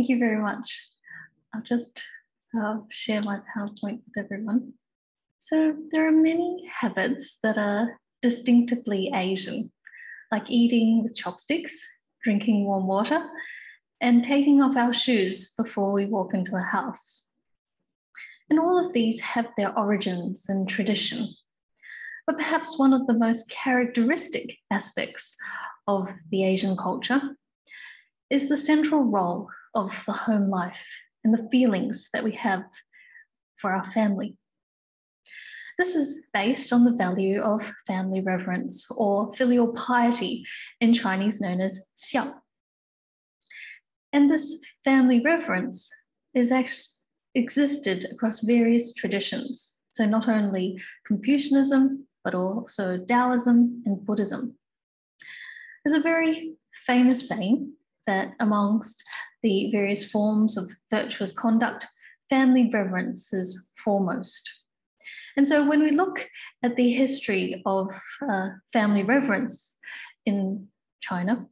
Thank you very much. I'll just share my PowerPoint with everyone. So there are many habits that are distinctively Asian, like eating with chopsticks, drinking warm water, and taking off our shoes before we walk into a house. And all of these have their origins and tradition. But perhaps one of the most characteristic aspects of the Asian culture is the central role of the home life and the feelings that we have for our family. This is based on the value of family reverence or filial piety, in Chinese known as xiao. And this family reverence is actually existed across various traditions. So not only Confucianism, but also Taoism and Buddhism. There's a very famous saying that amongst the various forms of virtuous conduct, family reverence is foremost. And so when we look at the history of family reverence in China,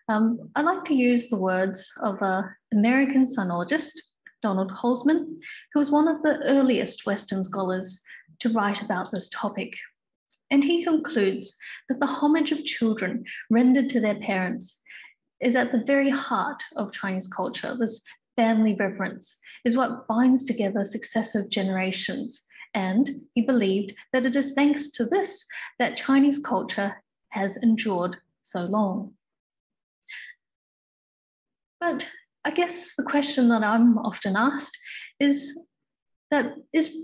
I like to use the words of an American sinologist, Donald Holzman, who was one of the earliest Western scholars to write about this topic. And he concludes that the homage of children rendered to their parents is at the very heart of Chinese culture. This family reverence is what binds together successive generations. And he believed that it is thanks to this that Chinese culture has endured so long. But I guess the question that I'm often asked is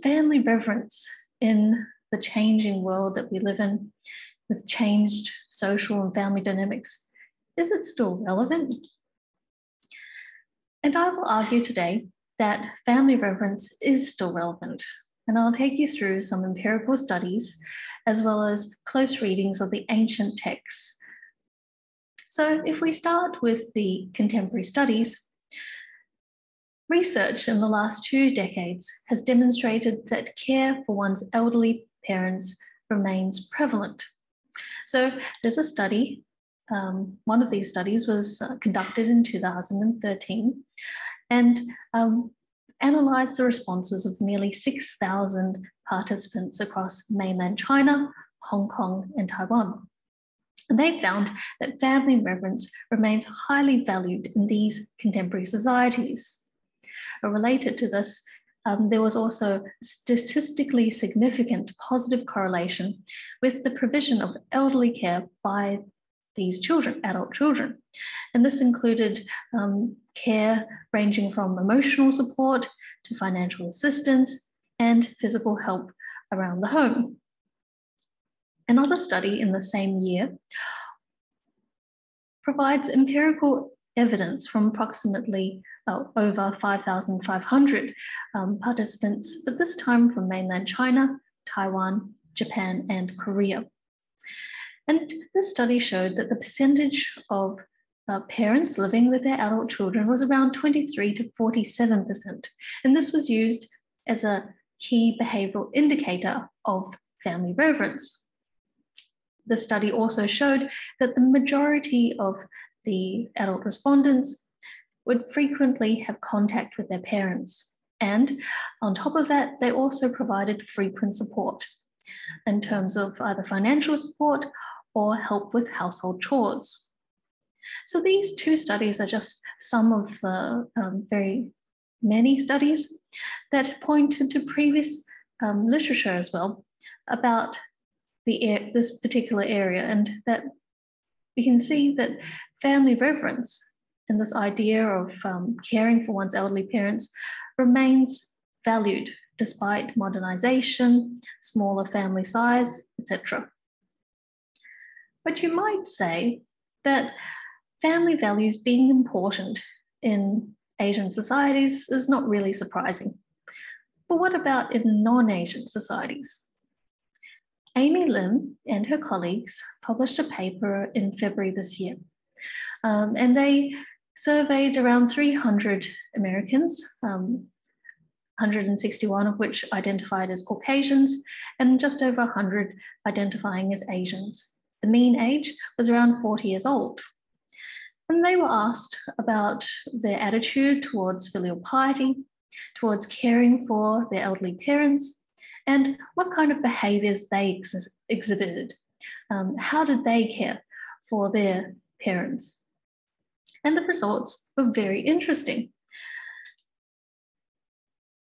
family reverence in the changing world that we live in, with changed social and family dynamics, is it still relevant? And I will argue today that family reverence is still relevant. And I'll take you through some empirical studies as well as close readings of the ancient texts. So if we start with the contemporary studies, research in the last 2 decades has demonstrated that care for one's elderly parents remains prevalent. So there's a study, one of these studies was conducted in 2013 and analysed the responses of nearly 6,000 participants across mainland China, Hong Kong, and Taiwan. And they found that family reverence remains highly valued in these contemporary societies. Related to this, there was also statistically significant positive correlation with the provision of elderly care by these children, adult children. And this included care ranging from emotional support to financial assistance and physical help around the home. Another study in the same year provides empirical evidence from approximately over 5,500 participants, but this time from mainland China, Taiwan, Japan, and Korea. And this study showed that the percentage of parents living with their adult children was around 23 to 47%. And this was used as a key behavioral indicator of family reverence. The study also showed that the majority of the adult respondents would frequently have contact with their parents. And on top of that, they also provided frequent support in terms of either financial support or help with household chores. So these 2 studies are just some of the very many studies that pointed to previous literature as well about this particular area, and that we can see that family reverence and this idea of caring for one's elderly parents remains valued despite modernization, smaller family size, etc. But you might say that family values being important in Asian societies is not really surprising. But what about in non-Asian societies? Amy Lim and her colleagues published a paper in February this year, and they surveyed around 300 Americans, 161 of which identified as Caucasians, and just over 100 identifying as Asians. The mean age was around 40 years old. And they were asked about their attitude towards filial piety, towards caring for their elderly parents, and what kind of behaviours they exhibited. How did they care for their parents? And the results were very interesting.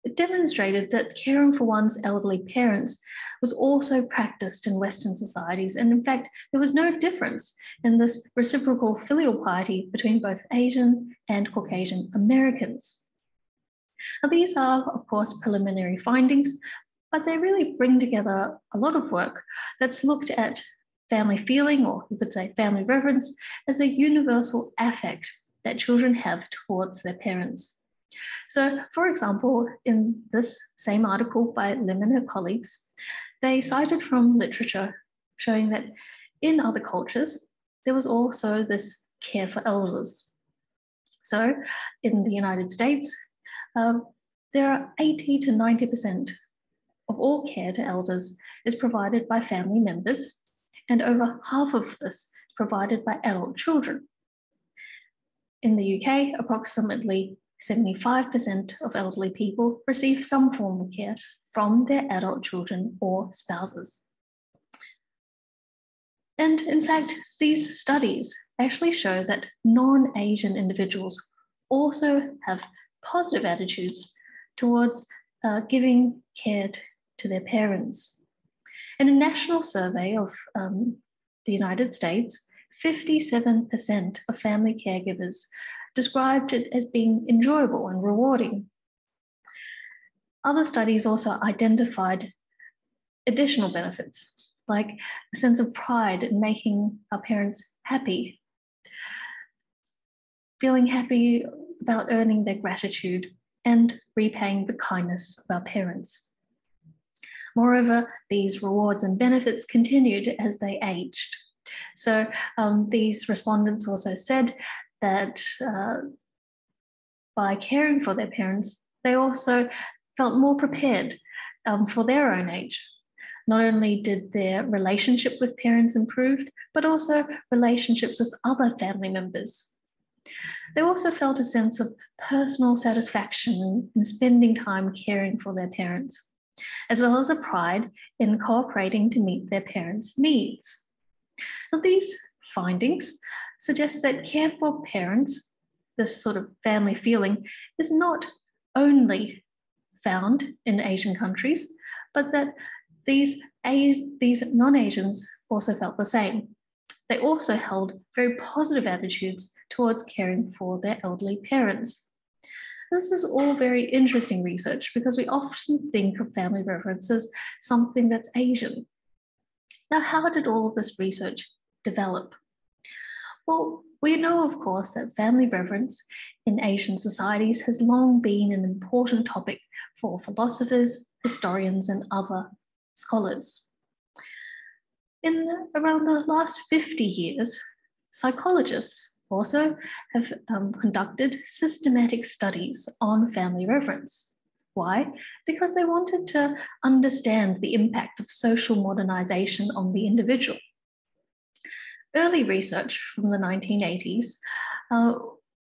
It demonstrated that caring for one's elderly parents was also practiced in Western societies. And in fact, there was no difference in this reciprocal filial piety between both Asian and Caucasian Americans. Now, these are, of course, preliminary findings, but they really bring together a lot of work that's looked at family feeling, or you could say family reverence, as a universal affect that children have towards their parents. So, for example, in this same article by Lim and her colleagues, they cited from literature showing that in other cultures, there was also this care for elders. So, in the United States, there are 80 to 90% of all care to elders is provided by family members, and over half of this is provided by adult children. In the UK, approximately 75% of elderly people receive some form of care from their adult children or spouses. And in fact, these studies actually show that non-Asian individuals also have positive attitudes towards giving care to their parents. In a national survey of the United States, 57% of family caregivers described it as being enjoyable and rewarding. Other studies also identified additional benefits, like a sense of pride in making our parents happy, feeling happy about earning their gratitude, and repaying the kindness of our parents. Moreover, these rewards and benefits continued as they aged. So these respondents also said that by caring for their parents, they also felt more prepared for their own age. Not only did their relationship with parents improve, but also relationships with other family members. They also felt a sense of personal satisfaction in spending time caring for their parents, as well as a pride in cooperating to meet their parents' needs. Now, these findings suggest that care for parents, this sort of family feeling, is not only found in Asian countries, but that these non-Asians also felt the same. They also held very positive attitudes towards caring for their elderly parents. This is all very interesting research because we often think of family reverence as something that's Asian. Now, how did all of this research develop? Well, we know, of course, that family reverence in Asian societies has long been an important topic for philosophers, historians, and other scholars. In around the last 50 years, psychologists also have conducted systematic studies on family reverence. Why? Because they wanted to understand the impact of social modernization on the individual. Early research from the 1980s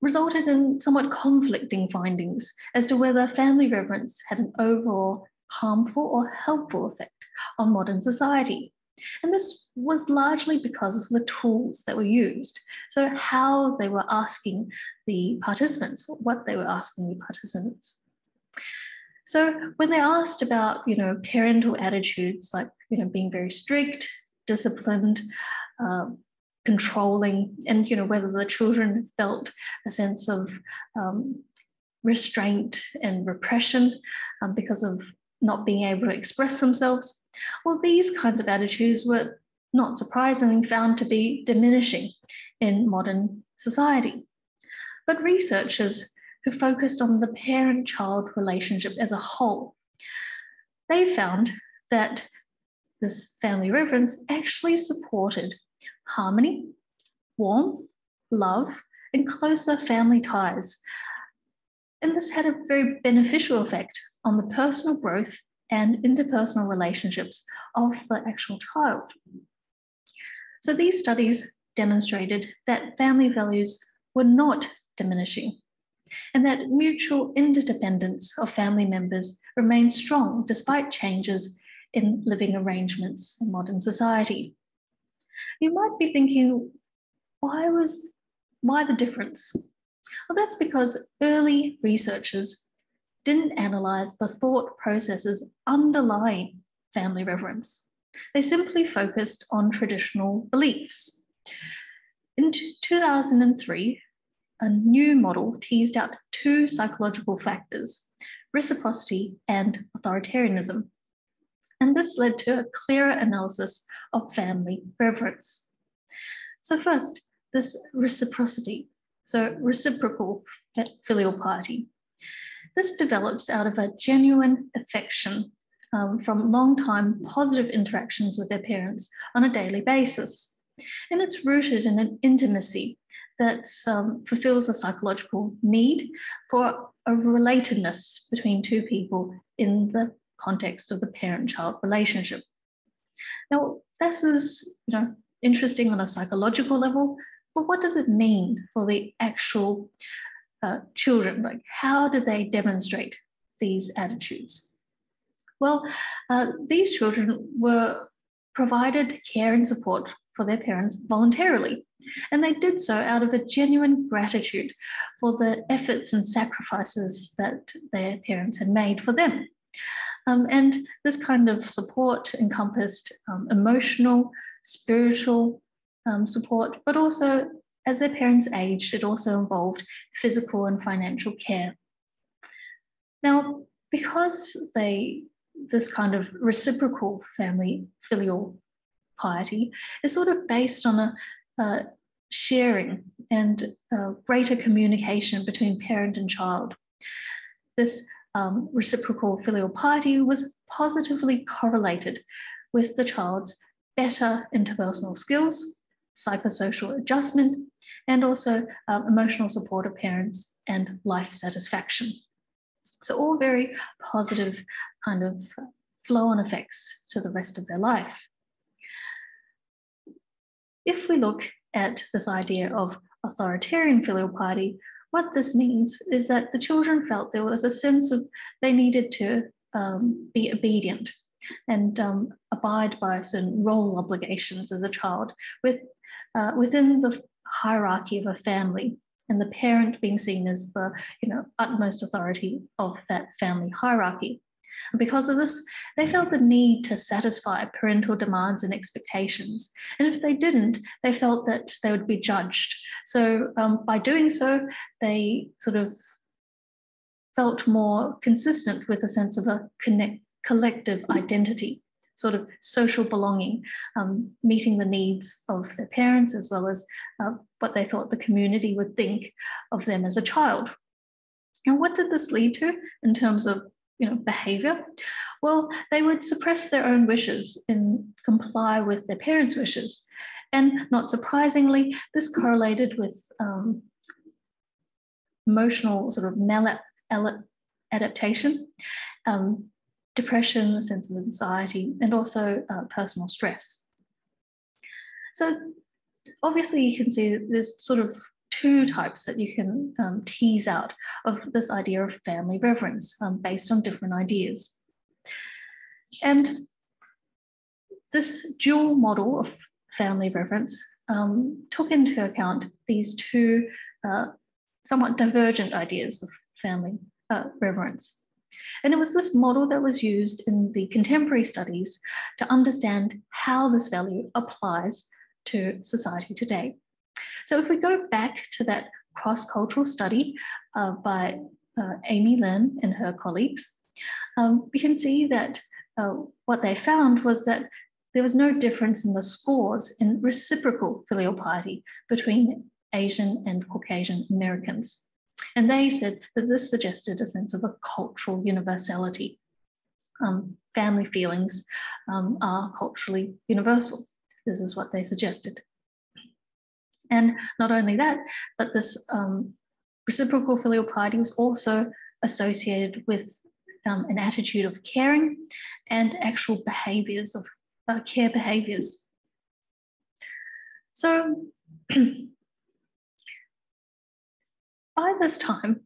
resulted in somewhat conflicting findings as to whether family reverence had an overall harmful or helpful effect on modern society. And this was largely because of the tools that were used. So how they were asking the participants, what they were asking the participants. So when they asked about, parental attitudes like, being very strict, disciplined, controlling, and, whether the children felt a sense of restraint and repression because of not being able to express themselves, well, these kinds of attitudes were not surprisingly found to be diminishing in modern society. But researchers who focused on the parent-child relationship as a whole, they found that this family reverence actually supported harmony, warmth, love, and closer family ties. And this had a very beneficial effect on the personal growth and interpersonal relationships of the actual child. So these studies demonstrated that family values were not diminishing, and that mutual interdependence of family members remained strong despite changes in living arrangements in modern society. You might be thinking, why the difference? Well, that's because early researchers didn't analyze the thought processes underlying family reverence. They simply focused on traditional beliefs. In 2003, a new model teased out two psychological factors, reciprocity and authoritarianism. And this led to a clearer analysis of family reverence. So first, this reciprocity, so reciprocal filial piety. This develops out of a genuine affection from long-time positive interactions with their parents on a daily basis. And it's rooted in an intimacy that fulfills a psychological need for a relatedness between two people in the context of the parent-child relationship. Now, this is interesting on a psychological level, but what does it mean for the actual children? Like, how do they demonstrate these attitudes? Well, these children were provided care and support for their parents voluntarily, and they did so out of a genuine gratitude for the efforts and sacrifices that their parents had made for them. And this kind of support encompassed emotional, spiritual support, but also as their parents aged, it also involved physical and financial care. Now, because this kind of reciprocal family filial piety is sort of based on a sharing and greater communication between parent and child, this reciprocal filial piety was positively correlated with the child's better interpersonal skills, psychosocial adjustment, and also emotional support of parents and life satisfaction. So all very positive kind of flow-on effects to the rest of their life. If we look at this idea of authoritarian filial piety, what this means is that the children felt there was a sense of they needed to be obedient and abide by certain role obligations as a child within the hierarchy of a family, and the parent being seen as the utmost authority of that family hierarchy. And because of this, they felt the need to satisfy parental demands and expectations. And if they didn't, they felt that they would be judged. So by doing so, they sort of felt more consistent with a sense of a collective identity, sort of social belonging, meeting the needs of their parents as well as what they thought the community would think of them as a child. And what did this lead to in terms of behavior? Well, they would suppress their own wishes and comply with their parents' wishes. And not surprisingly, this correlated with emotional sort of maladaptation, depression, a sense of anxiety, and also personal stress. So obviously you can see that there's sort of two types that you can tease out of this idea of family reverence based on different ideas. And this dual model of family reverence took into account these two somewhat divergent ideas of family reverence. And it was this model that was used in the contemporary studies to understand how this value applies to society today. So if we go back to that cross-cultural study by Amy Lin and her colleagues, we can see that what they found was that there was no difference in the scores in reciprocal filial piety between Asian and Caucasian Americans. And they said that this suggested a sense of a cultural universality. Family feelings are culturally universal. This is what they suggested. And not only that, but this reciprocal filial piety was also associated with an attitude of caring and actual behaviors of care behaviors. So by this time,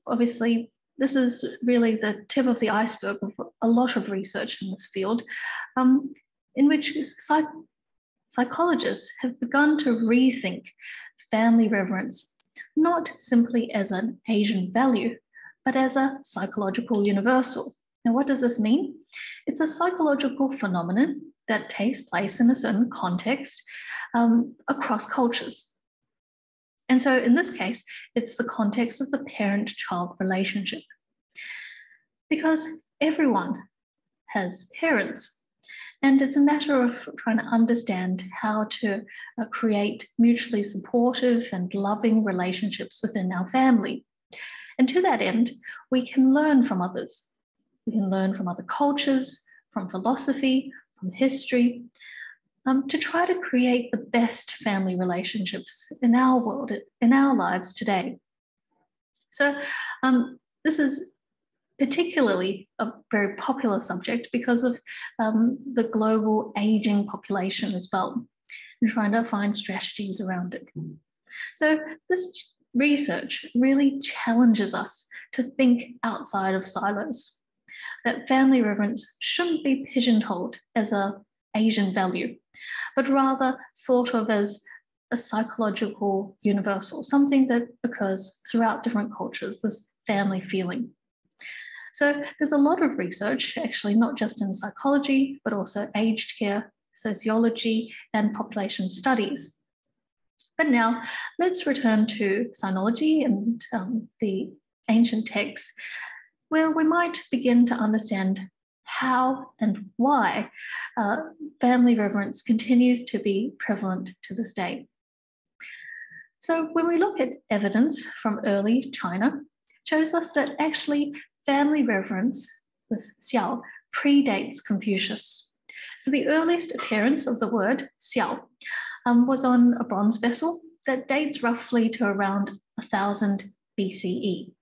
obviously, this is really the tip of the iceberg of a lot of research in this field, in which psychologists have begun to rethink family reverence, not simply as an Asian value, but as a psychological universal. Now, what does this mean? It's a psychological phenomenon that takes place in a certain context across cultures. And so in this case, it's the context of the parent-child relationship. Because everyone has parents, and it's a matter of trying to understand how to create mutually supportive and loving relationships within our family. And to that end, we can learn from others. We can learn from other cultures, from philosophy, from history, to try to create the best family relationships in our world, in our lives today. So this is particularly a very popular subject because of the global aging population as well, and trying to find strategies around it. So this research really challenges us to think outside of silos, that family reverence shouldn't be pigeonholed as an Asian value, but rather thought of as a psychological universal, something that occurs throughout different cultures, this family feeling. So there's a lot of research, actually, not just in psychology, but also aged care, sociology, and population studies. But now let's return to sinology and the ancient texts, where we might begin to understand how and why family reverence continues to be prevalent to this day. So when we look at evidence from early China, it shows us that actually family reverence, this xiao, predates Confucius. So the earliest appearance of the word xiao was on a bronze vessel that dates roughly to around 1000 BCE.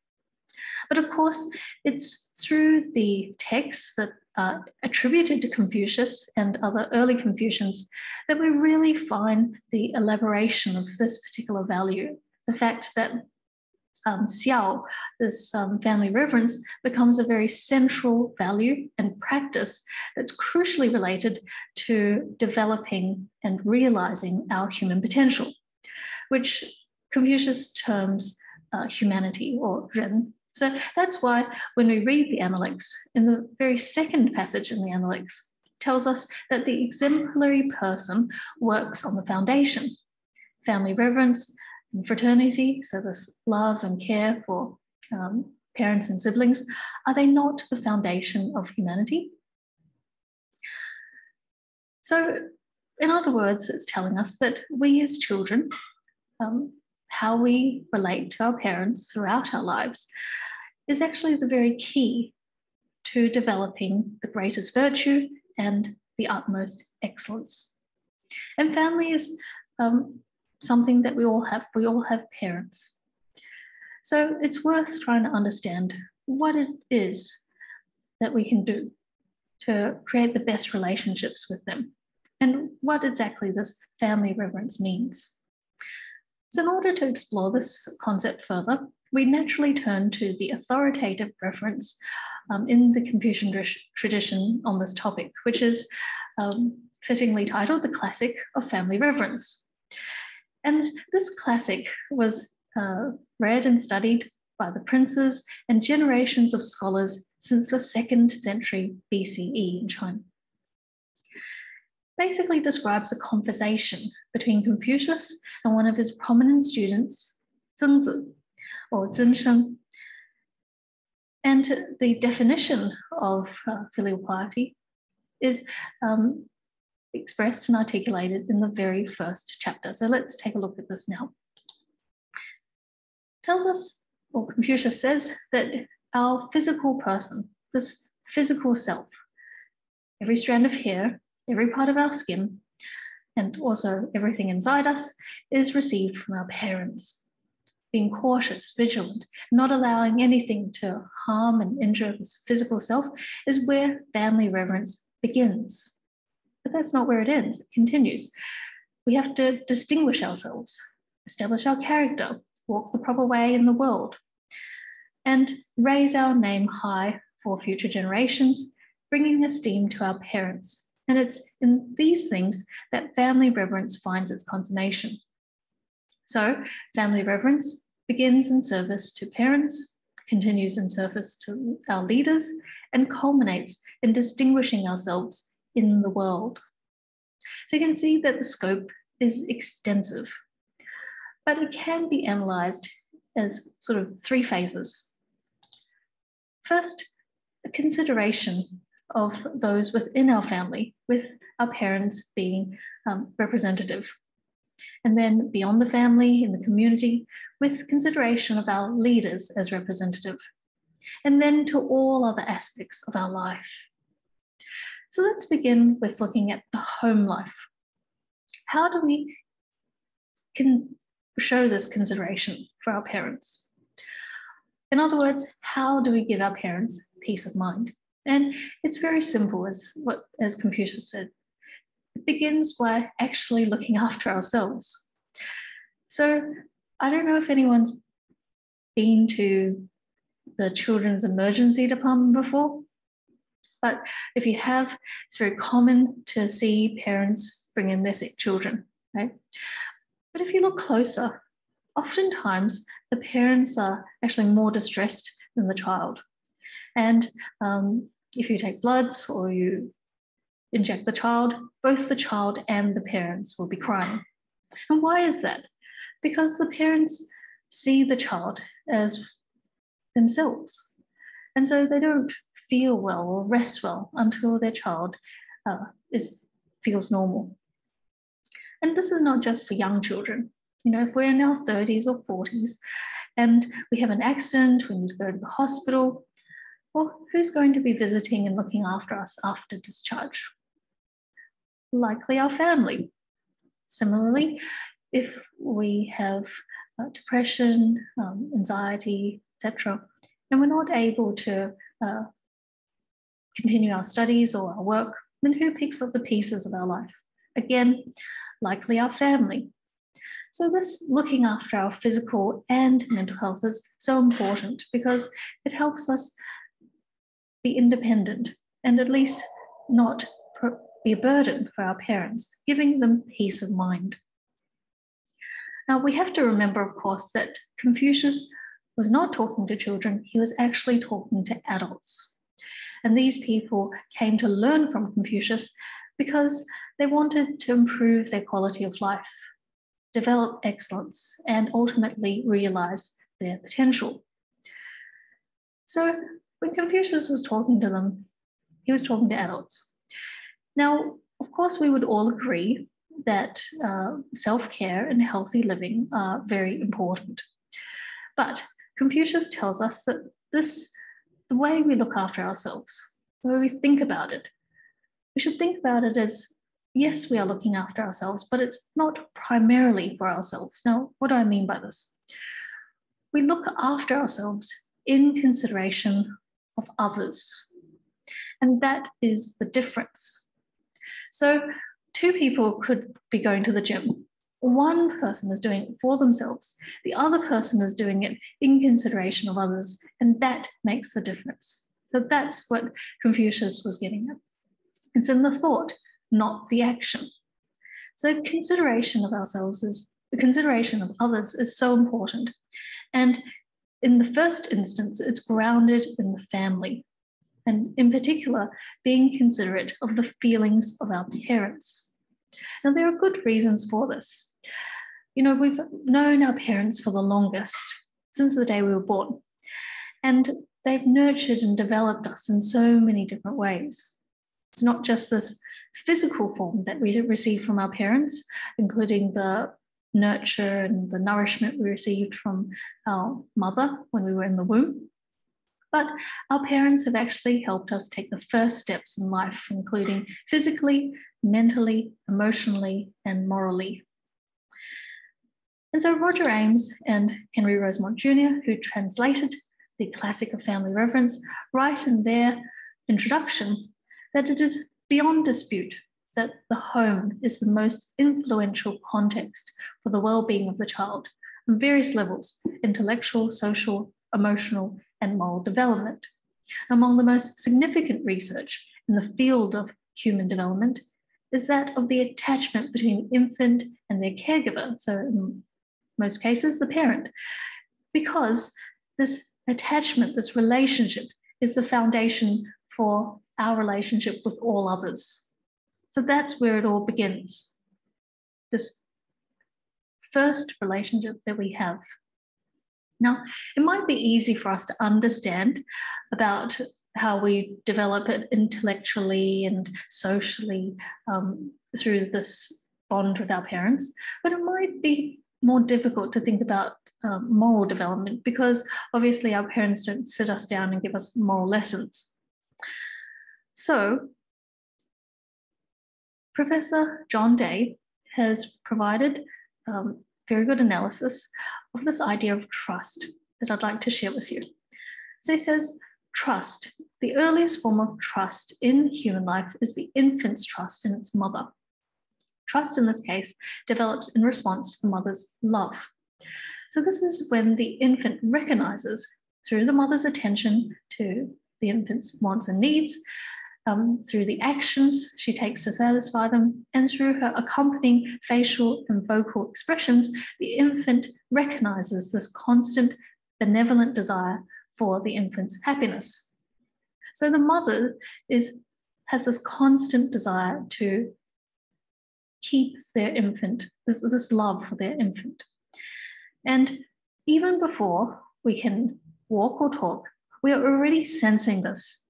But of course, it's through the texts that are attributed to Confucius and other early Confucians that we really find the elaboration of this particular value. The fact that xiao, this family reverence, becomes a very central value and practice that's crucially related to developing and realizing our human potential, which Confucius terms humanity or ren. So that's why when we read the Analects, in the very second passage in the Analects, tells us that the exemplary person works on the foundation, family reverence and fraternity, so this love and care for parents and siblings, are they not the foundation of humanity? So in other words, it's telling us that we as children, how we relate to our parents throughout our lives is actually the very key to developing the greatest virtue and the utmost excellence. And family is something that we all have. We all have parents. So it's worth trying to understand what it is that we can do to create the best relationships with them and what exactly this family reverence means. So in order to explore this concept further, we naturally turn to the authoritative reference in the Confucian tradition on this topic, which is fittingly titled The Classic of Family Reverence. And this classic was read and studied by the princes and generations of scholars since the 2nd century BCE in China. Basically describes a conversation between Confucius and one of his prominent students, Zhengzi, or Zhensheng. And the definition of filial piety is expressed and articulated in the very first chapter. So let's take a look at this now. Tells us, or Confucius says, that our physical person, this physical self, every strand of hair, every part of our skin, and also everything inside us is received from our parents. Being cautious, vigilant, not allowing anything to harm and injure this physical self is where family reverence begins. But that's not where it ends, it continues. We have to distinguish ourselves, establish our character, walk the proper way in the world, and raise our name high for future generations, bringing esteem to our parents. And it's in these things that family reverence finds its consummation. So family reverence begins in service to parents, continues in service to our leaders, and culminates in distinguishing ourselves in the world. So you can see that the scope is extensive, but it can be analysed as sort of three phases. First, a consideration of those within our family, with our parents being representative. And then beyond the family, in the community, with consideration of our leaders as representative. And then to all other aspects of our life. So let's begin with looking at the home life. How do we show this consideration for our parents? In other words, how do we give our parents peace of mind? And it's very simple, as Confucius said. It begins by actually looking after ourselves. So I don't know if anyone's been to the children's emergency department before, but if you have, it's very common to see parents bring in their sick children, right? But if you look closer, oftentimes the parents are actually more distressed than the child. And if you take bloods or you inject the child, both the child and the parents will be crying. And why is that? Because the parents see the child as themselves. And so they don't feel well or rest well until their child feels normal. And this is not just for young children. You know, if we're in our 30s or 40s and we have an accident, we need to go to the hospital, well, who's going to be visiting and looking after us after discharge? Likely our family. Similarly, if we have depression, anxiety, etc., and we're not able to continue our studies or our work, then who picks up the pieces of our life? Again, likely our family. So this looking after our physical and mental health is so important because it helps us be independent and at least not be a burden for our parents, giving them peace of mind. Now, we have to remember, of course, that Confucius was not talking to children, he was actually talking to adults. And these people came to learn from Confucius because they wanted to improve their quality of life, develop excellence, and ultimately realize their potential. So when Confucius was talking to them, he was talking to adults. Now, of course, we would all agree that self-care and healthy living are very important. But Confucius tells us that the way we look after ourselves, the way we think about it, we should think about it as, yes, we are looking after ourselves, but it's not primarily for ourselves. Now, what do I mean by this? We look after ourselves in consideration of others. And that is the difference. So two people could be going to the gym. One person is doing it for themselves. The other person is doing it in consideration of others, and that makes the difference. So that's what Confucius was getting at. It's in the thought, not the action. So consideration of consideration of others is so important. And in the first instance, it's grounded in the family, and in particular, being considerate of the feelings of our parents. Now, there are good reasons for this. You know, we've known our parents for the longest, since the day we were born, and they've nurtured and developed us in so many different ways. It's not just this physical form that we receive from our parents, including the nurture and the nourishment we received from our mother when we were in the womb, but our parents have actually helped us take the first steps in life, including physically, mentally, emotionally, and morally. And so Roger Ames and Henry Rosemont Jr., who translated the classic of family reverence, write in their introduction that it is beyond dispute that the home is the most influential context for the well-being of the child, on various levels: intellectual, social, emotional, and moral development. Among the most significant research in the field of human development is that of the attachment between the infant and their caregiver, so in most cases, the parent, because this attachment, this relationship, is the foundation for our relationship with all others. So that's where it all begins, this first relationship that we have. Now, it might be easy for us to understand about how we develop it intellectually and socially through this bond with our parents, but it might be more difficult to think about moral development, because obviously our parents don't sit us down and give us moral lessons. So Professor John Day has provided very good analysis of this idea of trust that I'd like to share with you. So he says, trust, the earliest form of trust in human life is the infant's trust in its mother. Trust in this case develops in response to the mother's love. So this is when the infant recognizes through the mother's attention to the infant's wants and needs, through the actions she takes to satisfy them, and through her accompanying facial and vocal expressions, the infant recognizes this constant benevolent desire for the infant's happiness. So the mother has this constant desire to keep their infant, this love for their infant. And even before we can walk or talk, we are already sensing this.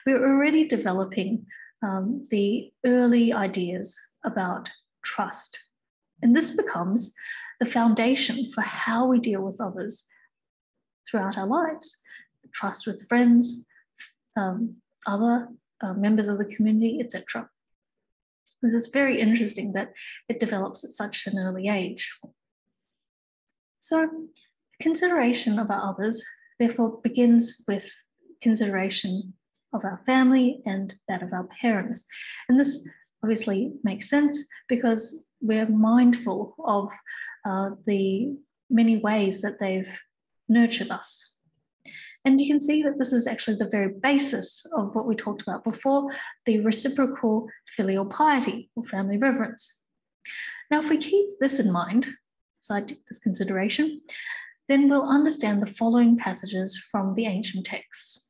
We're already developing the early ideas about trust. And this becomes the foundation for how we deal with others throughout our lives. Trust with friends, other members of the community, etc. This is very interesting that it develops at such an early age. So consideration of our others, therefore, begins with consideration of our family and that of our parents. And this obviously makes sense because we're mindful of the many ways that they've nurtured us. And you can see that this is actually the very basis of what we talked about before, the reciprocal filial piety or family reverence. Now, if we keep this in mind, this consideration, then we'll understand the following passages from the ancient texts.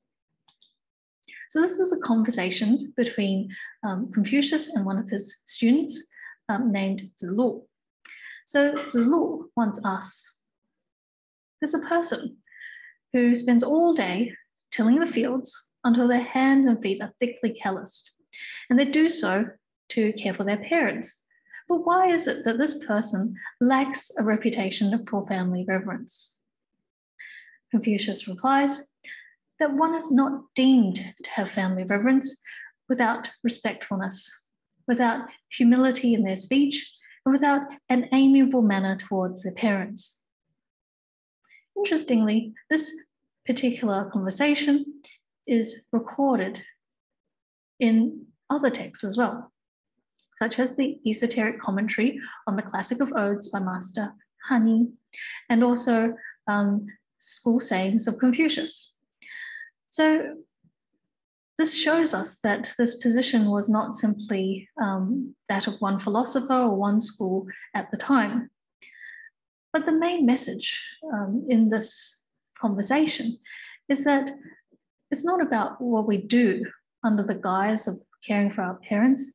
So this is a conversation between Confucius and one of his students named Zilu. So Zilu once asks, there's a person who spends all day tilling the fields until their hands and feet are thickly calloused, and they do so to care for their parents. But why is it that this person lacks a reputation for family reverence? Confucius replies that one is not deemed to have family reverence without respectfulness, without humility in their speech, and without an amiable manner towards their parents. Interestingly, this particular conversation is recorded in other texts as well, such as the esoteric commentary on the Classic of Odes by Master Han, and also school sayings of Confucius. So this shows us that this position was not simply that of one philosopher or one school at the time. But the main message in this conversation is that it's not about what we do under the guise of caring for our parents,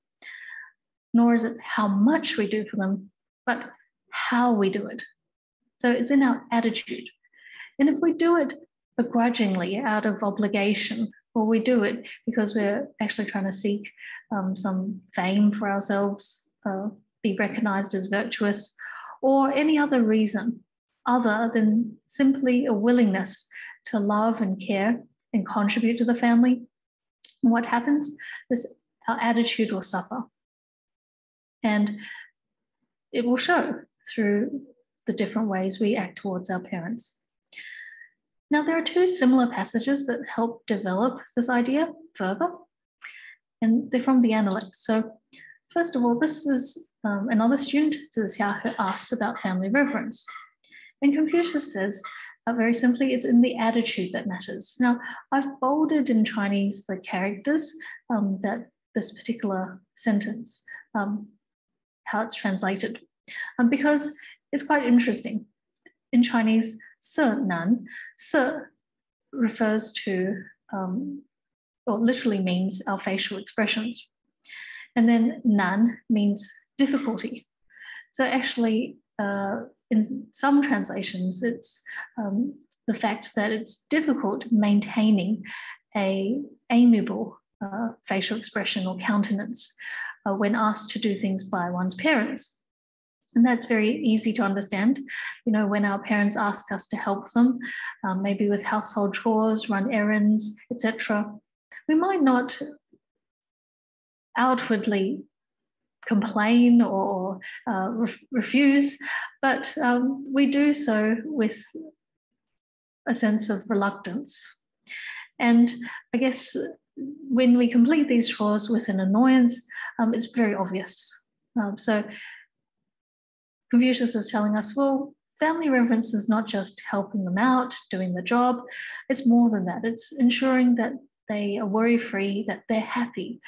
nor is it how much we do for them, but how we do it. So it's in our attitude. And if we do it begrudgingly out of obligation, or we do it because we're actually trying to seek some fame for ourselves, be recognized as virtuous, or any other reason other than simply a willingness to love and care and contribute to the family, what happens is our attitude will suffer. And it will show through the different ways we act towards our parents. Now, there are two similar passages that help develop this idea further, and they're from the Analects. So first of all, this is another student, Zixia, who asks about family reverence. And Confucius says, very simply, it's in the attitude that matters. Now, I've bolded in Chinese the characters that this particular sentence, how it's translated, because it's quite interesting. In Chinese, 色难, 色 refers to, or literally means our facial expressions. And then nan means difficulty. So actually, in some translations, it's the fact that it's difficult maintaining a amiable facial expression or countenance when asked to do things by one's parents. And that's very easy to understand. You know, when our parents ask us to help them, maybe with household chores, run errands, etc., we might not outwardly complain or refuse, but we do so with a sense of reluctance. And I guess when we complete these chores with an annoyance, it's very obvious. So Confucius is telling us, well, family reverence is not just helping them out, doing the job. It's more than that. It's ensuring that they are worry-free, that they're happy.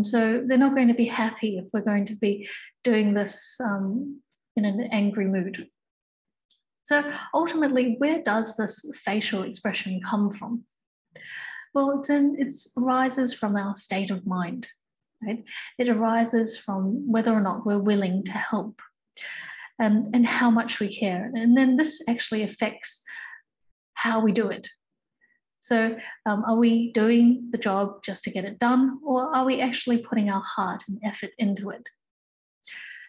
So they're not going to be happy if we're going to be doing this in an angry mood. So ultimately, where does this facial expression come from? Well, it arises from our state of mind, right? It arises from whether or not we're willing to help and how much we care. And then this actually affects how we do it. So are we doing the job just to get it done, or are we actually putting our heart and effort into it?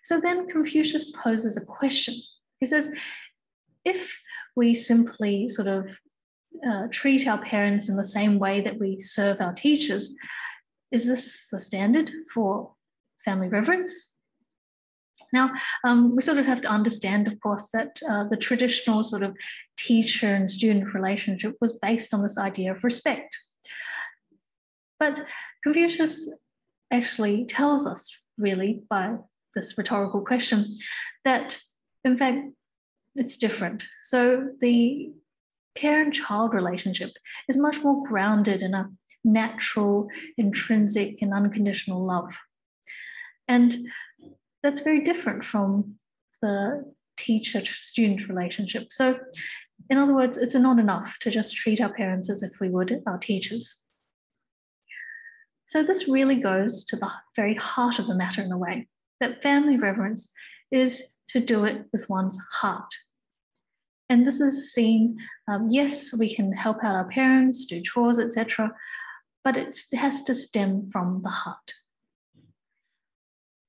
So then Confucius poses a question. He says, if we simply sort of treat our parents in the same way that we serve our teachers, is this the standard for family reverence? Now, we sort of have to understand, of course, that the traditional sort of teacher and student relationship was based on this idea of respect. But Confucius actually tells us, really, by this rhetorical question, that, in fact, it's different. So the parent-child relationship is much more grounded in a natural, intrinsic, and unconditional love. And that's very different from the teacher-student relationship. So in other words, it's not enough to just treat our parents as if we would our teachers. So this really goes to the very heart of the matter in a way, that family reverence is to do it with one's heart. And this is seen, yes, we can help out our parents, do chores, etc., but it has to stem from the heart.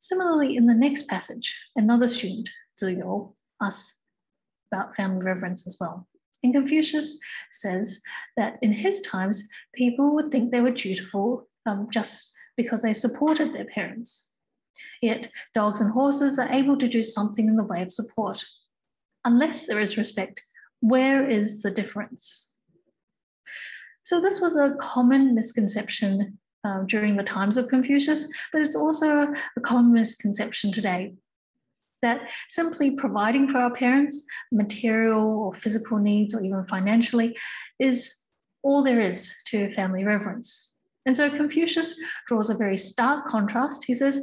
Similarly, in the next passage, another student, Ziyou, asks about family reverence as well. And Confucius says that in his times, people would think they were dutiful just because they supported their parents. Yet dogs and horses are able to do something in the way of support. Unless there is respect, where is the difference? So this was a common misconception during the times of Confucius, but it's also a common misconception today, that simply providing for our parents material or physical needs, or even financially, is all there is to family reverence. And so Confucius draws a very stark contrast. He says,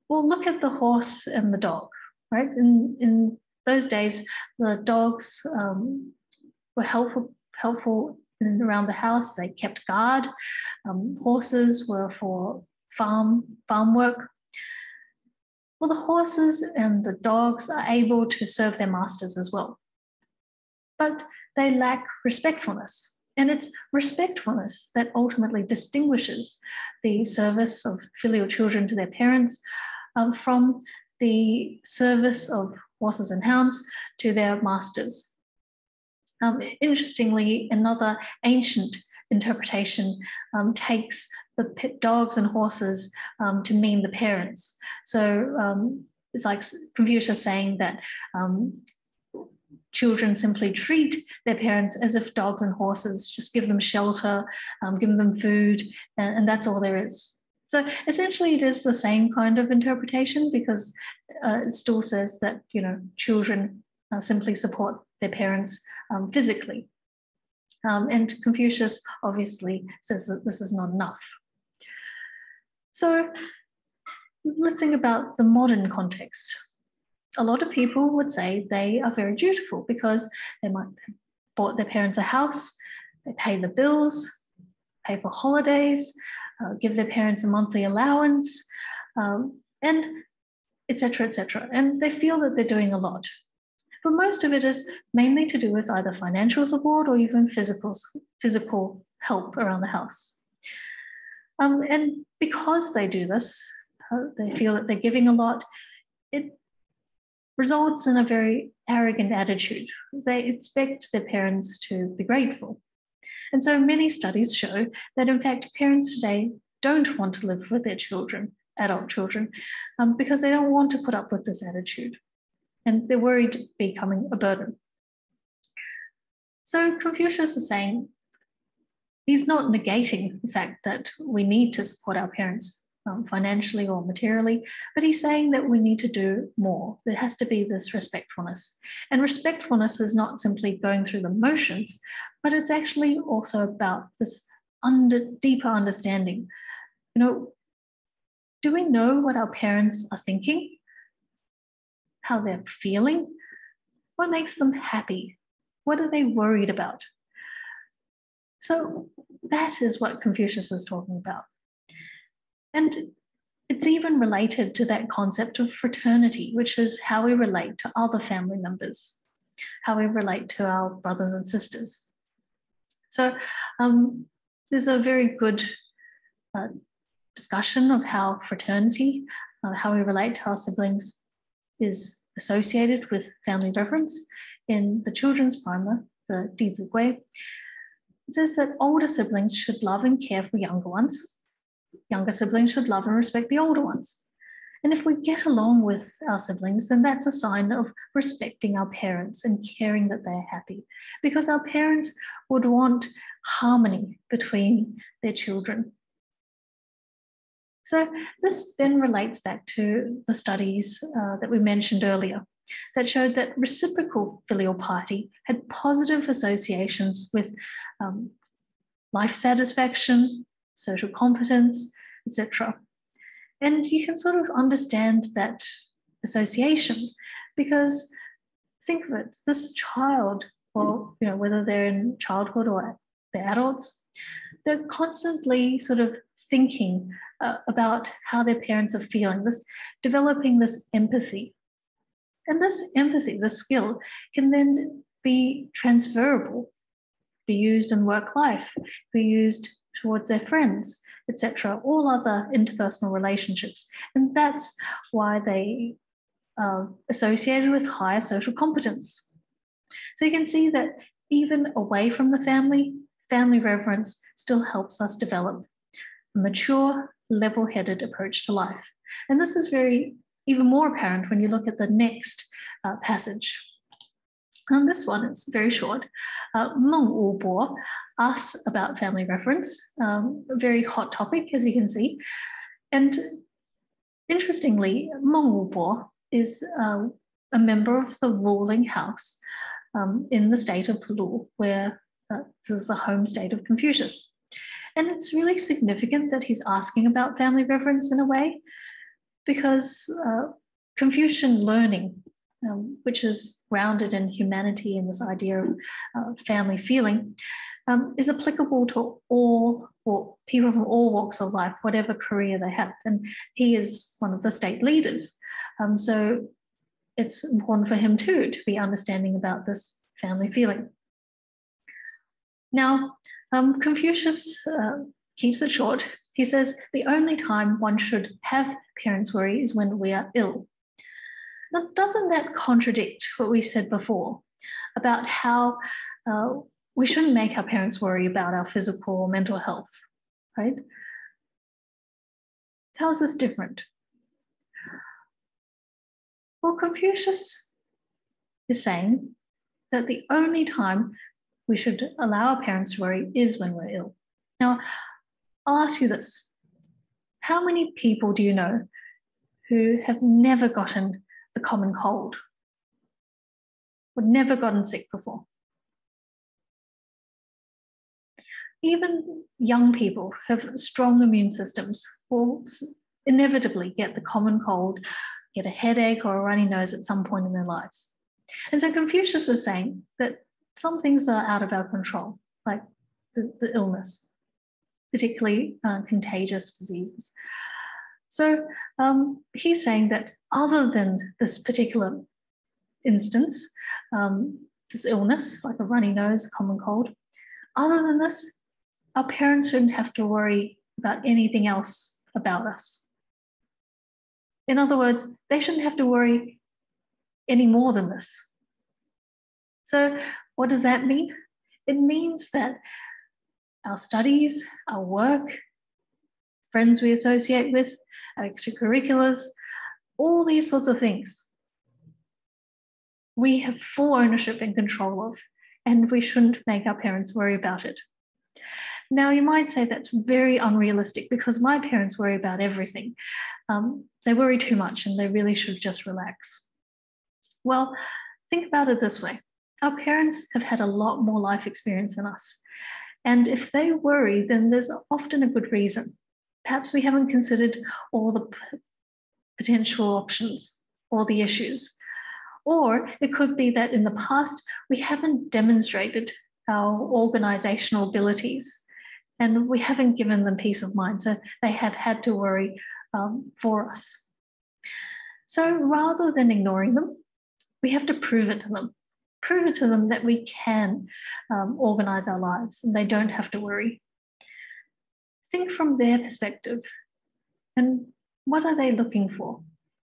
well, look at the horse and the dog, right? In those days, the dogs were helpful around the house. They kept guard. Horses were for farm work. Well, the horses and the dogs are able to serve their masters as well, but they lack respectfulness. And it's respectfulness that ultimately distinguishes the service of filial children to their parents from the service of horses and hounds to their masters. Interestingly, another ancient interpretation takes the dogs and horses to mean the parents. So it's like Confucius saying that children simply treat their parents as if dogs and horses, just give them shelter, give them food, and that's all there is. So essentially it is the same kind of interpretation, because it still says that, you know, children simply support their parents physically. And Confucius obviously says that this is not enough. So let's think about the modern context. A lot of people would say they are very dutiful because they might have bought their parents a house, they pay the bills, pay for holidays, give their parents a monthly allowance, and etc., etc. And they feel that they're doing a lot. But most of it is mainly to do with either financial support or even physical help around the house. And because they do this, they feel that they're giving a lot, it results in a very arrogant attitude. They expect their parents to be grateful. And so many studies show that, in fact, parents today don't want to live with their children, adult children, because they don't want to put up with this attitude. And they're worried becoming a burden. So Confucius is saying, he's not negating the fact that we need to support our parents financially or materially, but he's saying that we need to do more. There has to be this respectfulness. And respectfulness is not simply going through the motions, but it's actually also about this deeper understanding. You know, do we know what our parents are thinking? How they're feeling? What makes them happy? What are they worried about? So that is what Confucius is talking about. And it's even related to that concept of fraternity, which is how we relate to other family members, how we relate to our brothers and sisters. So there's a very good discussion of how fraternity, how we relate to our siblings, is associated with family reverence in the children's primer, the Di Zi Gui. It says that older siblings should love and care for younger ones. Younger siblings should love and respect the older ones. And if we get along with our siblings, then that's a sign of respecting our parents and caring that they're happy, because our parents would want harmony between their children. So this then relates back to the studies that we mentioned earlier that showed that reciprocal filial piety had positive associations with life satisfaction, social competence, etc. And you can sort of understand that association because think of it, this child, well, you know, whether they're in childhood or they're adults, they're constantly sort of thinking about how their parents are feeling, developing this empathy. And this empathy, this skill, can then be transferable, be used in work life, be used towards their friends, etc., all other interpersonal relationships. And that's why they are associated with higher social competence. So you can see that even away from the family, family reverence still helps us develop a mature, level-headed approach to life. And this is even more apparent when you look at the next passage. And this one is very short. Meng Wu Bo asks about family reverence, a very hot topic, as you can see. And interestingly, Meng Wu Bo is a member of the ruling house in the state of Lu, where this is the home state of Confucius. And it's really significant that he's asking about family reverence in a way, because Confucian learning, which is grounded in humanity and this idea of family feeling, is applicable to all or people from all walks of life, whatever career they have. And he is one of the state leaders. So it's important for him too to be understanding about this family feeling. Now, Confucius keeps it short. He says, the only time one should have parents worry is when we are ill. Now, doesn't that contradict what we said before about how we shouldn't make our parents worry about our physical or mental health, right? How is this different? Well, Confucius is saying that the only time we should allow our parents to worry is when we're ill. Now, I'll ask you this. How many people do you know who have never gotten the common cold? or never gotten sick before. Even young people have strong immune systems, will inevitably get the common cold, get a headache or a runny nose at some point in their lives. And so Confucius is saying that some things are out of our control, like the illness, particularly contagious diseases. So he's saying that other than this particular instance, this illness, like a runny nose, a common cold, other than this, our parents shouldn't have to worry about anything else about us. In other words, they shouldn't have to worry any more than this. So what does that mean? It means that our studies, our work, friends we associate with, our extracurriculars, all these sorts of things, we have full ownership and control of, and we shouldn't make our parents worry about it. Now, you might say that's very unrealistic because my parents worry about everything. They worry too much and they really should just relax. Well, think about it this way. Our parents have had a lot more life experience than us. And if they worry, then there's often a good reason. Perhaps we haven't considered all the potential options, all the issues. Or it could be that in the past, we haven't demonstrated our organizational abilities and we haven't given them peace of mind. So they have had to worry for us. So rather than ignoring them, we have to prove it to them. Prove it to them that we can organize our lives and they don't have to worry. Think from their perspective and what are they looking for?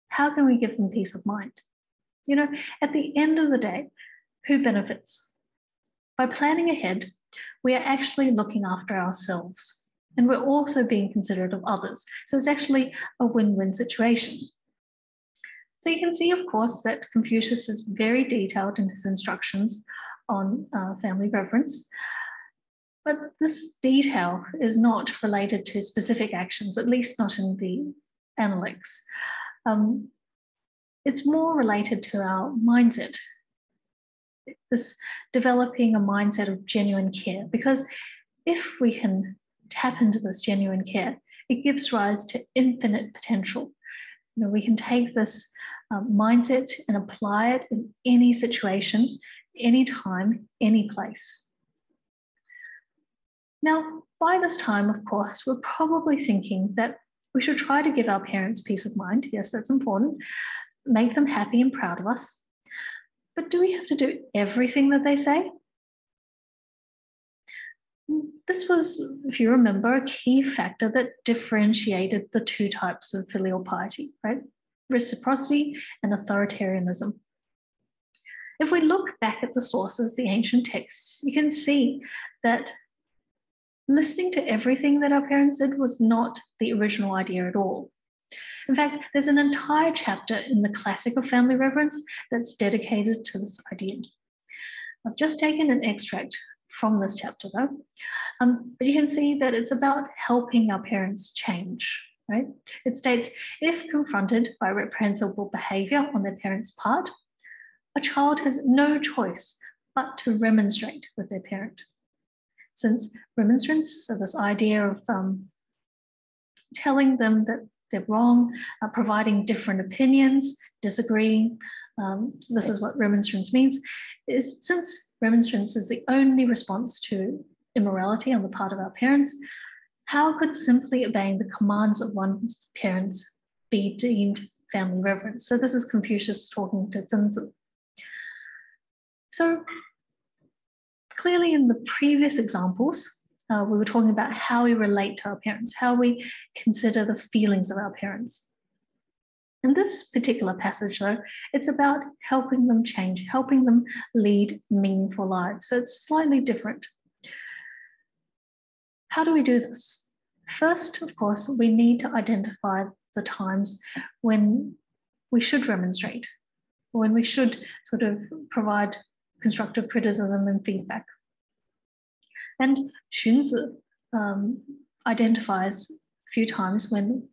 How can we give them peace of mind? You know, at the end of the day, who benefits? By planning ahead, we are actually looking after ourselves and we're also being considerate of others. So it's actually a win-win situation. So you can see, of course, that Confucius is very detailed in his instructions on family reverence. But this detail is not related to specific actions, at least not in the Analects. It's more related to our mindset, this developing a mindset of genuine care. Because if we can tap into this genuine care, it gives rise to infinite potential. You know, we can take this mindset and apply it in any situation, any time, any place. Now, by this time, of course, we're probably thinking that we should try to give our parents peace of mind. Yes, that's important. Make them happy and proud of us. But do we have to do everything that they say? This was, if you remember, a key factor that differentiated the two types of filial piety, right? Reciprocity and authoritarianism. If we look back at the sources, the ancient texts, you can see that listening to everything that our parents did was not the original idea at all. In fact, there's an entire chapter in the classic of family reverence that's dedicated to this idea. I've just taken an extract from this chapter though, but you can see that it's about helping our parents change, right? It states, if confronted by reprehensible behavior on their parents' part, a child has no choice but to remonstrate with their parent. Since remonstrance, so this idea of telling them that they're wrong, providing different opinions, disagreeing, this is what remonstrance means, is since remonstrance is the only response to immorality on the part of our parents, how could simply obeying the commands of one's parents be deemed family reverence? So this is Confucius talking to Zhenzi. So clearly in the previous examples, we were talking about how we relate to our parents, how we consider the feelings of our parents. In this particular passage, though, it's about helping them change, helping them lead meaningful lives. So it's slightly different. How do we do this? First, of course, we need to identify the times when we should remonstrate, when we should sort of provide constructive criticism and feedback. And Xunzi identifies a few times when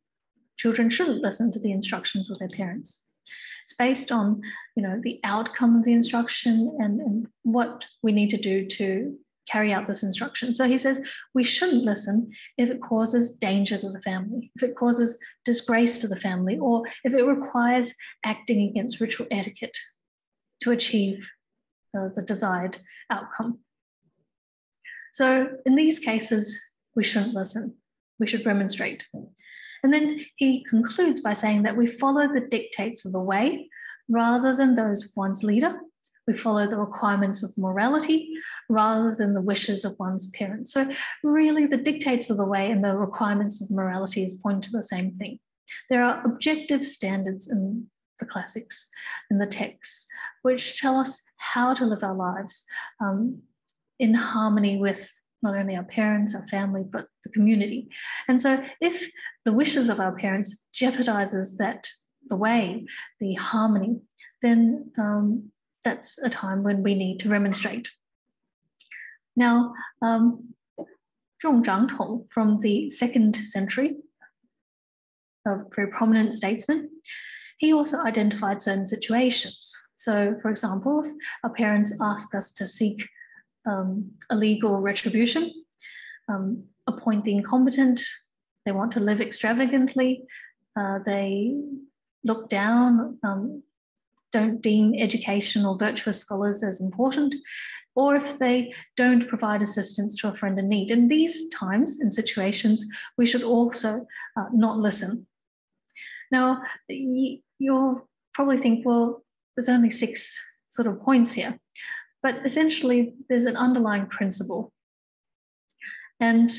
children shouldn't listen to the instructions of their parents. It's based on, the outcome of the instruction and what we need to do to carry out this instruction. So he says we shouldn't listen if it causes danger to the family, if it causes disgrace to the family, or if it requires acting against ritual etiquette to achieve the desired outcome. So in these cases, we shouldn't listen. We should remonstrate. And then he concludes by saying that we follow the dictates of the way rather than those of one's leader. We follow the requirements of morality rather than the wishes of one's parents. So really the dictates of the way and the requirements of morality point to the same thing. There are objective standards in the classics, in the texts, which tell us how to live our lives in harmony with not only our parents, our family, but the community. And so if the wishes of our parents jeopardizes the way, the harmony, then that's a time when we need to remonstrate. Now, Zhong Zhangtong from the 2nd century, a very prominent statesman, he also identified certain situations. So, for example, if our parents ask us to seek a legal retribution, appoint the incompetent, they want to live extravagantly, they look down, don't deem education or virtuous scholars as important, or if they don't provide assistance to a friend in need. In these times and situations, we should also not listen. Now, you'll probably think, well, there's only 6 sort of points here, but essentially there's an underlying principle. And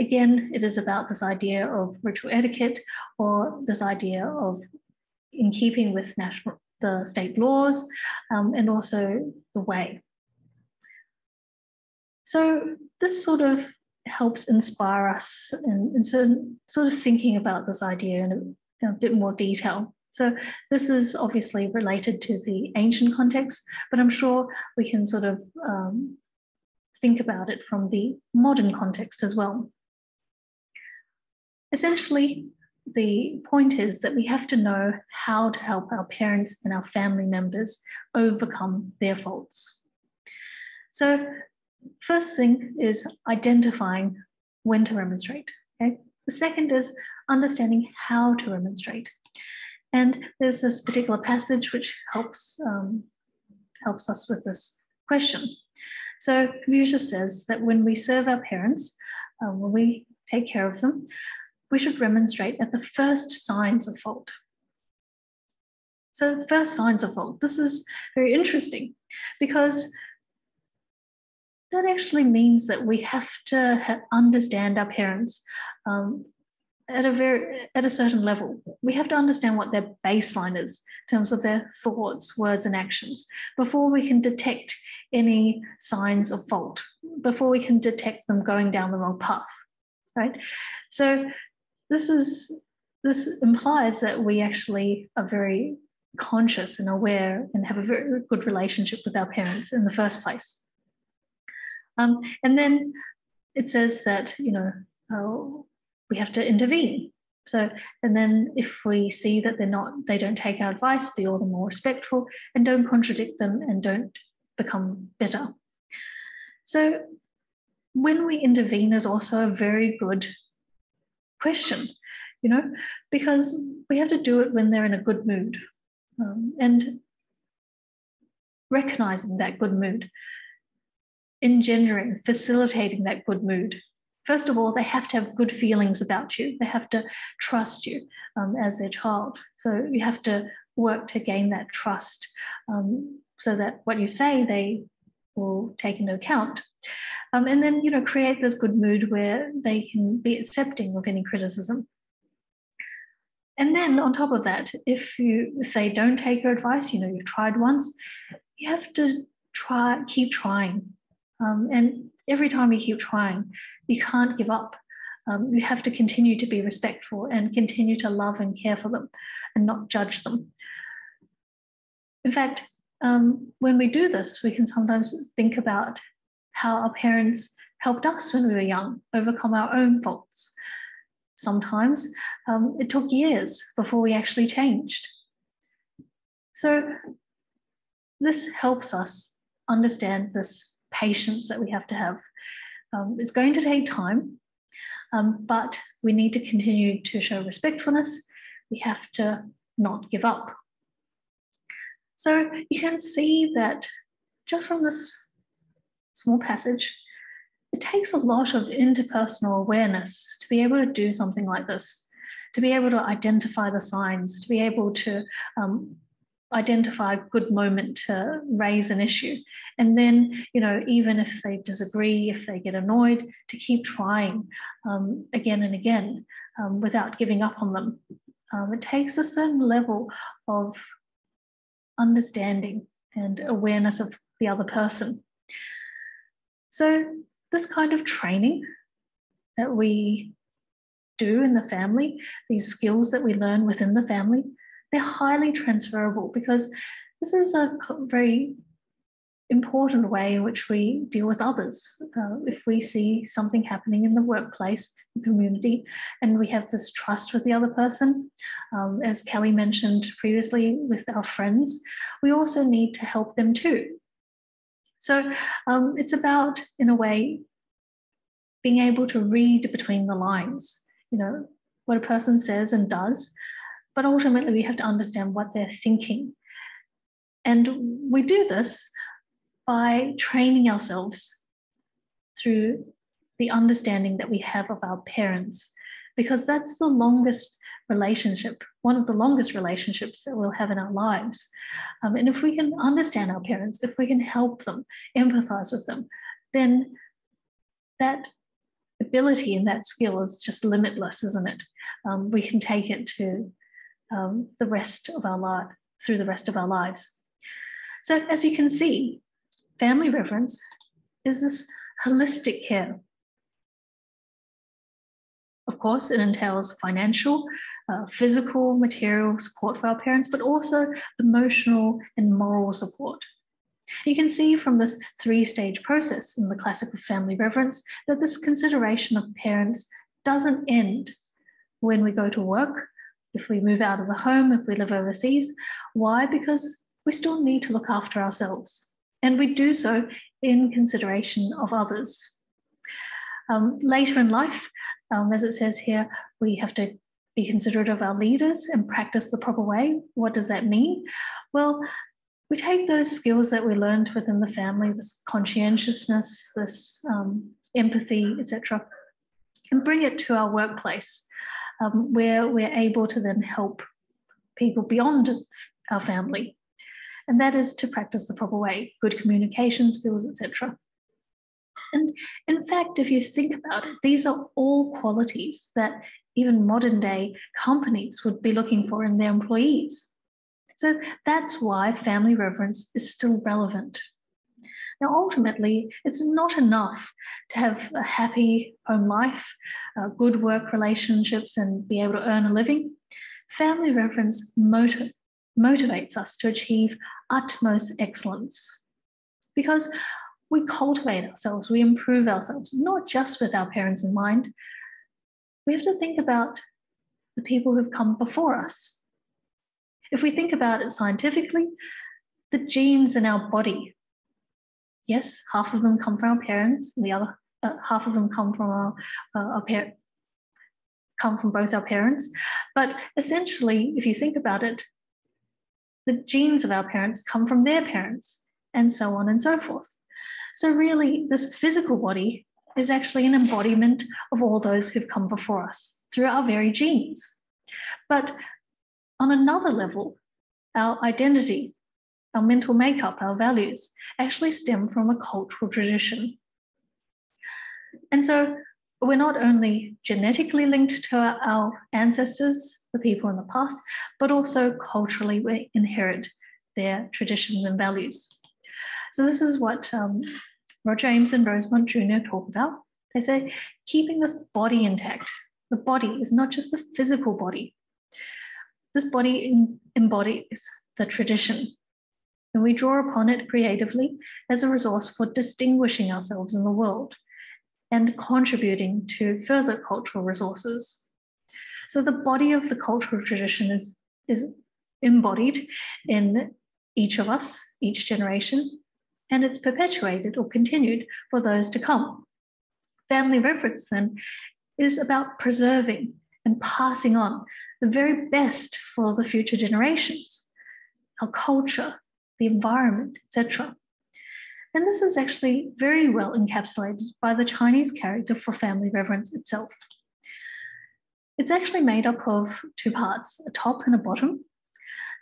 again, it is about this idea of ritual etiquette, or this idea of in keeping with the state laws, and also the way. So this sort of helps inspire us in sort of thinking about this idea in a bit more detail. So this is obviously related to the ancient context, but I'm sure we can sort of think about it from the modern context as well. Essentially, the point is that we have to know how to help our parents and our family members overcome their faults. So first thing is identifying when to remonstrate. Okay? The second is understanding how to remonstrate. And there's this particular passage which helps us with this question. So Confucius says that when we serve our parents, when we take care of them, we should remonstrate at the first signs of fault. So the first signs of fault, this is very interesting because that actually means that we have to understand our parents at a certain level. We have to understand what their baseline is in terms of their thoughts, words, and actions before we can detect any signs of fault, before we can detect them going down the wrong path, right? So this implies that we actually are very conscious and aware and have a very good relationship with our parents in the first place. And then it says that, we have to intervene. So, and then if we see that they don't take our advice, be all the more respectful and don't contradict them and don't become bitter. So when we intervene is also a very good question, because we have to do it when they're in a good mood, and recognizing that good mood, engendering, facilitating that good mood. First of all, they have to have good feelings about you. They have to trust you as their child. So you have to work to gain that trust so that what you say, they will take into account. And then, create this good mood where they can be accepting of any criticism. And then on top of that, if they don't take your advice, you've tried once, you have to keep trying. And every time you keep trying, you can't give up. You have to continue to be respectful and continue to love and care for them and not judge them. In fact, when we do this, we can sometimes think about how our parents helped us when we were young overcome our own faults. Sometimes it took years before we actually changed. So this helps us understand this patience that we have to have. It's going to take time, but we need to continue to show respectfulness. We have to not give up. So you can see that just from this small passage, it takes a lot of interpersonal awareness to be able to do something like this, to be able to identify the signs, to be able to identify a good moment to raise an issue. And then, even if they disagree, if they get annoyed, to keep trying again and again without giving up on them. It takes a certain level of understanding and awareness of the other person. So this kind of training that we do in the family, these skills that we learn within the family, they're highly transferable, because this is a very important way in which we deal with others. If we see something happening in the workplace, the community, and we have this trust with the other person, as Kelly mentioned previously with our friends, we also need to help them too. So it's about, in a way, being able to read between the lines, what a person says and does, but ultimately we have to understand what they're thinking. And we do this by training ourselves through the understanding that we have of our parents, because that's the longest relationship, one of the longest relationships that we'll have in our lives. And if we can understand our parents, if we can help them, empathize with them, then that ability and that skill is just limitless, isn't it? We can take it to the rest of our life, through the rest of our lives. So as you can see, family reverence is this holistic care. Of course, it entails financial, physical, material support for our parents, but also emotional and moral support. You can see from this three-stage process in the classic of family reverence that this consideration of parents doesn't end when we go to work, if we move out of the home, if we live overseas. Why? Because we still need to look after ourselves, and we do so in consideration of others. Later in life, as it says here, we have to be considerate of our leaders and practice the proper way. What does that mean? Well, we take those skills that we learned within the family, this conscientiousness, this empathy, etc., and bring it to our workplace, where we're able to then help people beyond our family. And that is to practice the proper way, good communication skills, etc. And in fact, if you think about it, these are all qualities that even modern day companies would be looking for in their employees. So that's why family reverence is still relevant. Now, ultimately, it's not enough to have a happy home life, good work relationships, and be able to earn a living. Family reverence motivates us to achieve utmost excellence, because we cultivate ourselves, we improve ourselves, not just with our parents in mind. We have to think about the people who've come before us. If we think about it scientifically, the genes in our body, yes, half of them come from our parents, and the other half of them come from come from both our parents. But essentially, if you think about it, the genes of our parents come from their parents, and so on and so forth. So really, this physical body is actually an embodiment of all those who've come before us through our very genes. But on another level, our identity, our mental makeup, our values actually stem from a cultural tradition. And so we're not only genetically linked to our ancestors, the people in the past, but also culturally we inherit their traditions and values. So this is what Roger Ames and Rosemont Jr. talk about. They say, keeping this body intact. The body is not just the physical body. This body embodies the tradition, and we draw upon it creatively as a resource for distinguishing ourselves in the world and contributing to further cultural resources. So the body of the cultural tradition is embodied in each of us, each generation, and it's perpetuated or continued for those to come. Family reverence then is about preserving and passing on the very best for the future generations, our culture, the environment, etc. And this is actually very well encapsulated by the Chinese character for family reverence itself. It's actually made up of two parts, a top and a bottom.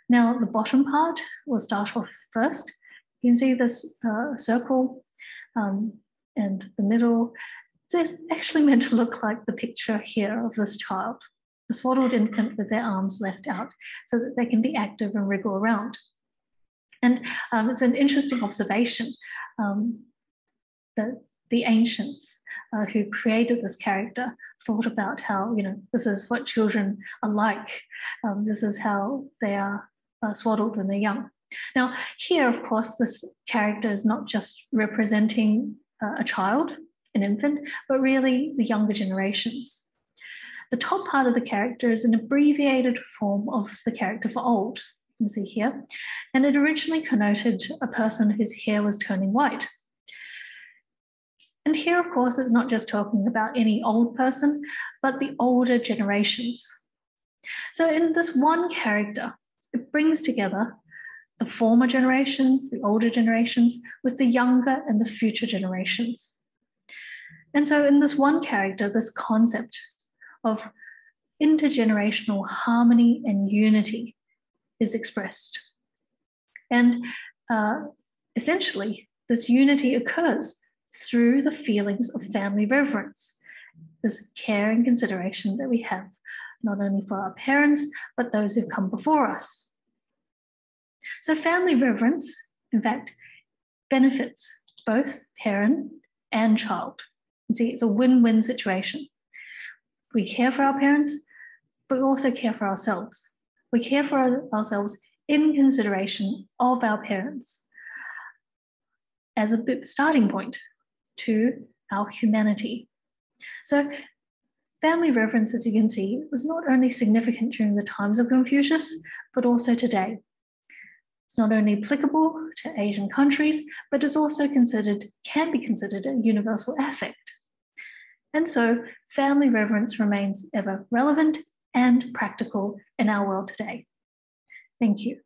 Now, the bottom part, we'll start off first. You can see this circle and the middle. It's actually meant to look like the picture here of this child, a swaddled infant with their arms left out so that they can be active and wriggle around. And it's an interesting observation that the ancients who created this character thought about how, this is what children are like. This is how they are swaddled when they're young. Now, here, of course, this character is not just representing a child, an infant, but really the younger generations. The top part of the character is an abbreviated form of the character for old, you can see here, and it originally connoted a person whose hair was turning white. And here, of course, it's not just talking about any old person, but the older generations. So in this one character, it brings together the former generations, the older generations, with the younger and the future generations. And so in this one character, this concept of intergenerational harmony and unity is expressed. And essentially, this unity occurs through the feelings of family reverence, this care and consideration that we have, not only for our parents, but those who've come before us. So family reverence, in fact, benefits both parent and child. You see, it's a win-win situation. We care for our parents, but we also care for ourselves. We care for ourselves in consideration of our parents as a starting point to our humanity. So family reverence, as you can see, was not only significant during the times of Confucius, but also today. It's not only applicable to Asian countries, but is also can be considered a universal affect. And so family reverence remains ever relevant and practical in our world today. Thank you.